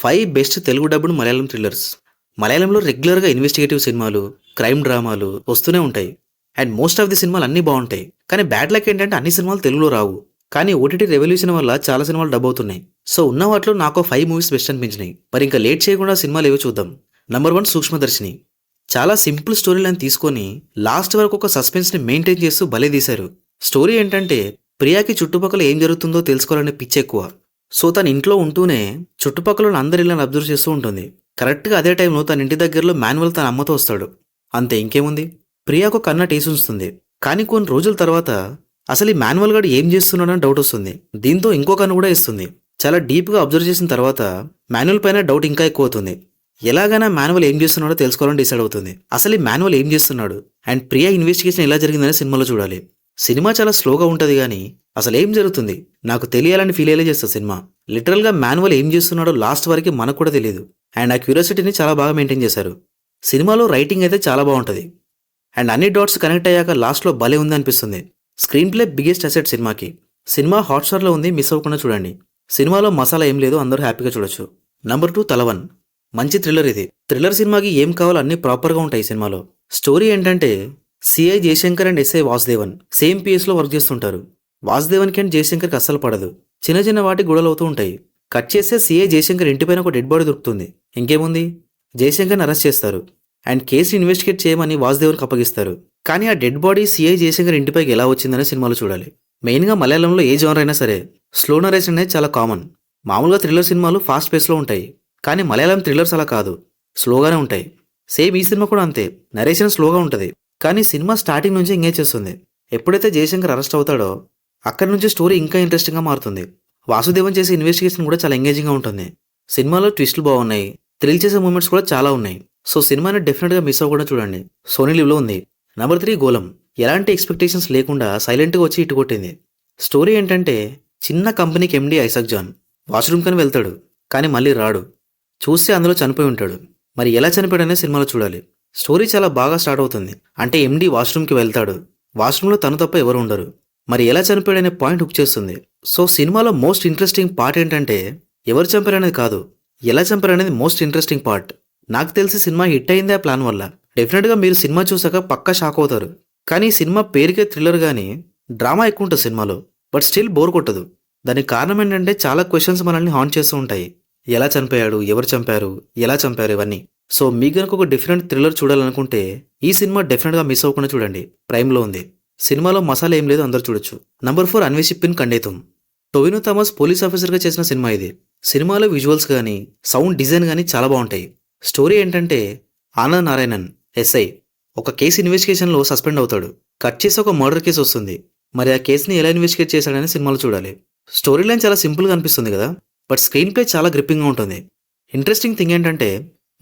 5 best Telugu dubbed Malayalam thrillers. మలయాళంలో రెగ్యులర్‌గా investigative సినిమాలు, క్రైమ్ డ్రామాలు వస్తూనే ఉంటాయి. అండ్ మోస్ట్ ఆఫ్ ది సినిమాలు అన్నీ బావుంటాయి. కానీ బ్యాడ్ లక్ ఏంటంటే అన్ని సినిమాలు తెలుగులో రావు. కానీ ఓటీటీ రెవల్యూషన్ వల్ల చాలా సినిమాలు డబ్ అవుతున్నాయి. సో ఉన్న వాటిలో నాకు 5 మూవీస్ బెస్ట్ అనిపించినాయి. మరి ఇంకా లేట్ చేయకుండా సినిమాలు ఏవో చూద్దాం. నంబర్ 1 సూక్ష్మదర్శిని. చాలా సింపుల్ స్టోరీ లైన్ తీసుకొని లాస్ట్ వరకు ఒక సస్పెన్స్‌ని మెయింటైన్ చేస్తూ భలే తీశారు. స్టోరీ ఏంటంటే ప్రియాకి చుట్టుపక్కల ఏం జరుగుతుందో తెలుసుకోవాలనే పిచ్చి ఎక్కువ. సో తన ఇంట్లో ఉంటూనే చుట్టుపక్కల ఉన్న అందరి ఇళ్ళని అబ్జర్వ్ చేస్తూ ఉంటుంది. కరెక్ట్గా అదే టైంలో తన ఇంటి దగ్గరలో మాన్యువల్ తన అమ్మతో వస్తాడు. అంతే, ఇంకేముంది. ప్రియాకు కన్న టేసి ఉంచుతుంది. కానీ కొన్ని రోజుల తర్వాత అసలు ఈ మాన్యువల్ గాడు ఏం చేస్తున్నాడని డౌట్ వస్తుంది. దీంతో ఇంకో కన్ను కూడా ఇస్తుంది. చాలా డీప్గా అబ్జర్వ్ చేసిన తర్వాత మాన్యువల్ పైన డౌట్ ఇంకా ఎక్కువ అవుతుంది. ఎలాగైనా మాన్యువల్ ఏం చేస్తున్నాడో తెలుసుకోవాలని డిసైడ్ అవుతుంది. అసలు ఈ మాన్యువల్ ఏం చేస్తున్నాడు అండ్ ప్రియా ఇన్వెస్టిగేషన్ ఎలా జరిగిందని సినిమాలో చూడాలి. సినిమా చాలా స్లోగా ఉంటుంది కానీ అసలు ఏం జరుగుతుంది నాకు తెలియాలని ఫీల్ అయ్యేలా చేస్తుంది సినిమా. లిటరల్గా మాన్యువల్ ఏం చేస్తున్నాడో లాస్ట్ వరకు మనకు కూడా తెలియదు. అండ్ ఆ క్యూరియాసిటీని చాలా బాగా మెయింటైన్ చేశారు. సినిమాలో రైటింగ్ అయితే చాలా బాగుంటుంది. అండ్ అన్ని డాట్స్ కనెక్ట్ అయ్యాక లాస్ట్లో భలే ఉంది అనిపిస్తుంది. స్క్రీన్ ప్లే బిగ్గెస్ట్ అసెట్ సినిమాకి. సినిమా హాట్స్టార్లో ఉంది, మిస్ అవ్వకుండా చూడండి. సినిమాలో మసాలా ఏం లేదు, అందరూ హ్యాపీగా చూడొచ్చు. నంబర్ 2 తలవన్. మంచి థ్రిల్లర్ ఇది. థ్రిల్లర్ సినిమాకి ఏం కావాలో అన్ని ప్రాపర్గా ఉంటాయి ఈ సినిమాలో. స్టోరీ ఏంటంటే CI Jayashankar and SI Vasudevan same పిఎస్లో వర్క్ చేస్తుంటారు. వాసుదేవన్కి అండ్ జయశంకర్కి అస్సలు పడదు. చిన్న చిన్న వాటి గొడవలు అవుతూ ఉంటాయి. కట్ చేస్తే సిఐ జయశంకర్ ఇంటిపైన ఒక డెడ్ బాడీ దొరుకుతుంది. ఇంకేముంది, జయశంకర్ని అరెస్ట్ చేస్తారు అండ్ కేసు ఇన్వెస్టిగేట్ చేయమని వాసుదేవన్కి అప్పగిస్తారు. కానీ ఆ డెడ్ బాడీ సిఐ జయశంకర్ ఇంటిపైకి ఎలా వచ్చిందనే సినిమాలో చూడాలి. మెయిన్గా మలయాళంలో ఏ జోనర్ అయినా సరే స్లో నరేషన్ అనేది చాలా కామన్. మామూలుగా థ్రిల్లర్ సినిమాలు ఫాస్ట్ పేస్లో ఉంటాయి. కానీ మలయాళం థ్రిల్లర్స్ అలా కాదు, స్లోగానే ఉంటాయి. సేమ్ ఈ సినిమా కూడా అంతే, నరేషన్ స్లోగా ఉంటుంది. కానీ సినిమా స్టార్టింగ్ నుంచి ఎంగేజ్ చేస్తుంది. ఎప్పుడైతే జయశంకర్ అరెస్ట్ అవుతాడో అక్కడి నుంచి స్టోరీ ఇంకా ఇంట్రెస్టింగ్గా మారుతుంది. వాసుదేవన్ చేసే ఇన్వెస్టిగేషన్ కూడా చాలా ఎంగేజింగ్గా ఉంటుంది. సినిమాలో ట్విస్టులు బాగున్నాయి, థ్రిల్ చేసే మూమెంట్స్ కూడా చాలా ఉన్నాయి. సో సినిమాని డెఫినెట్గా మిస్ అవ్వకుండా చూడండి. సోనీ లివ్లో ఉంది. Number 3 golem. ఎలాంటి ఎక్స్పెక్టేషన్స్ లేకుండా సైలెంట్గా వచ్చి ఇటు కొట్టింది. స్టోరీ ఏంటంటే చిన్న కంపెనీకి ఎండీ ఐసాక్ జాన్ వాష్రూమ్ కని వెళ్తాడు, కానీ మళ్ళీ రాడు. చూస్తే అందులో చనిపోయి ఉంటాడు. మరి ఎలా చనిపోయాడనే సినిమాలో చూడాలి. స్టోరీ చాలా బాగా స్టార్ట్ అవుతుంది. అంటే ఎండీ వాష్రూమ్కి వెళ్తాడు, వాష్రూమ్లో తను తప్ప ఎవరు ఉండరు. మరి ఎలా చనిపోయాడనే పాయింట్ హుక్ చేస్తుంది. సో సినిమాలో మోస్ట్ ఇంట్రెస్టింగ్ పార్ట్ ఏంటంటే ఎవరు చంపారనేది కాదు, ఎలా చంపారనేది మోస్ట్ ఇంట్రెస్టింగ్ పార్ట్. నాకు తెలిసి సినిమా హిట్ అయిందే ఆ ప్లాన్ వల్ల. డెఫినెట్గా మీరు సినిమా చూసాక పక్కా షాక్ అవుతారు. కానీ సినిమా పేరుకే థ్రిల్లర్ కానీ డ్రామా ఎక్కువ ఉంటుంది సినిమాలో. బట్ స్టిల్ బోర్ కొట్టదు. దానికి కారణం ఏంటంటే చాలా క్వశ్చన్స్ మనల్ని హాంట్ చేస్తూ ఉంటాయి. ఎలా చనిపోయాడు, ఎవరు చంపారు, ఎలా చంపారు, ఇవన్నీ. సో మీకు కనుక ఒక డిఫరెంట్ థ్రిల్లర్ చూడాలనుకుంటే ఈ సినిమా డెఫినెట్గా మిస్ అవ్వకుండా చూడండి. ప్రైమ్లో ఉంది. సినిమాలో మసాలా ఏం లేదు, అందరూ చూడొచ్చు. నంబర్ 4 అన్వేషిప్పిన్ కండేతుం. టొవినో థామస్ పోలీస్ ఆఫీసర్గా చేసిన సినిమా ఇది. సినిమాలో విజువల్స్ కానీ సౌండ్ డిజైన్ కానీ చాలా బాగుంటాయి. స్టోరీ ఏంటంటే ఆనంద్ నారాయణన్ ఎస్ఐ ఒక కేసు ఇన్వెస్టిగేషన్లో సస్పెండ్ అవుతాడు. కట్ చేసి ఒక మర్డర్ కేసు వస్తుంది. మరి ఆ కేసుని ఎలా ఇన్వెస్టిగేట్ చేశాడని సినిమాలో చూడాలి. స్టోరీ లైన్ చాలా సింపుల్గా అనిపిస్తుంది కదా, బట్ స్క్రీన్ ప్లే చాలా గ్రిప్పింగ్గా ఉంటుంది. ఇంట్రెస్టింగ్ థింగ్ ఏంటంటే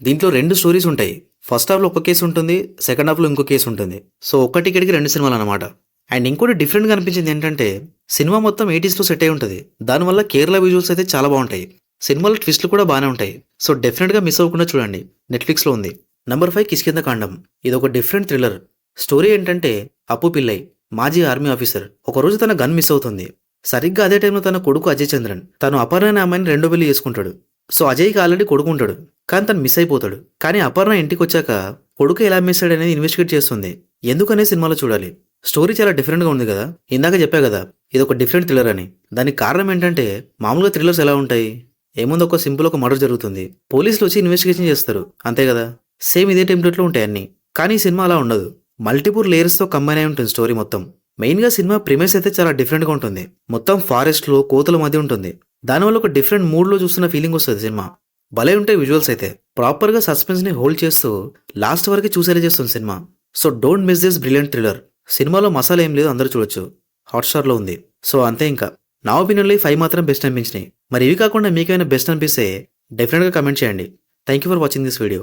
దీంట్లో 2 స్టోరీస్ ఉంటాయి. ఫస్ట్ హాఫ్లో ఒక కేసు ఉంటుంది, సెకండ్ హాఫ్లో ఇంకో కేసు ఉంటుంది. సో ఒక్క టికెట్కి 2 సినిమాలు అనమాట. అండ్ ఇంకోటి డిఫరెంట్గా అనిపించింది ఏంటంటే సినిమా మొత్తం 80స్లో సెట్ అయి ఉంటుంది. దానివల్ల కేరళ విజువల్స్ అయితే చాలా బాగుంటాయి. సినిమాలో ట్విస్ట్లు కూడా బాగానే ఉంటాయి. సో డెఫినెట్గా మిస్ అవ్వకుండా చూడండి. నెట్ఫ్లిక్స్లో ఉంది. నంబర్ 5 కిష్కింద కాండం. ఇది ఒక డిఫరెంట్ థ్రిల్లర్. స్టోరీ ఏంటంటే అప్పు పిల్లై మాజీ ఆర్మీ ఆఫీసర్ ఒకరోజు తన గన్ మిస్ అవుతుంది. సరిగ్గా అదే టైంలో తన కొడుకు అజయ్ చంద్రన్ తను అపర్ణ అనే అమ్మాయిని 2 పెళ్లి చేసుకుంటాడు. సో అజయ్కి ఆల్రెడీ కొడుకు ఉంటాడు, కానీ తను మిస్ అయిపోతాడు. కానీ అపర్ణ ఇంటికి వచ్చాక కొడుకు ఎలా మిస్ అయ్యాడు అనేది ఇన్వెస్టిగేట్ చేస్తుంది. ఎందుకనే సినిమాలో చూడాలి. స్టోరీ చాలా డిఫరెంట్గా ఉంది కదా, ఇందాక చెప్పా కదా ఇది ఒక డిఫరెంట్ థ్రిల్లర్ అని. దానికి కారణం ఏంటంటే మామూలుగా థ్రిల్లర్స్ ఎలా ఉంటాయి, ఏముంది ఒక సింపుల్ ఒక మర్డర్ జరుగుతుంది, పోలీసులు వచ్చి ఇన్వెస్టిగేషన్ చేస్తారు, అంతే కదా. సేమ్ ఇదే టెంప్లెట్లో ఉంటాయి అన్ని. కానీ ఈ సినిమా అలా ఉండదు. మల్టిపుల్ లేయర్స్తో కంబైన్ అయి ఉంటుంది స్టోరీ మొత్తం. మెయిన్గా సినిమా ప్రిమైస్ అయితే చాలా డిఫరెంట్గా ఉంటుంది. మొత్తం ఫారెస్ట్లో కోతుల మధ్య ఉంటుంది. దానివల్ల ఒక డిఫరెంట్ మూడ్లో చూస్తున్న ఫీలింగ్ వస్తుంది సినిమా. భలే ఉంటాయి విజువల్స్ అయితే. ప్రాపర్గా సస్పెన్స్ని హోల్డ్ చేస్తూ లాస్ట్ వరకు చూసేలా చేస్తుంది cinema. So don't miss this brilliant thriller. సినిమాలో మసాలా ఏం లేదు, అందరూ చూడొచ్చు. హాట్స్టార్లో ఉంది. సో అంతే, ఇంకా నా ఒపీనియన్లో 5 మాత్రం బెస్ట్ అనిపించినాయి. మరి ఇవి కాకుండా మీకైనా బెస్ట్ అనిపిస్తే డెఫినెట్గా కమెంట్ చేయండి. Thank you for watching this video.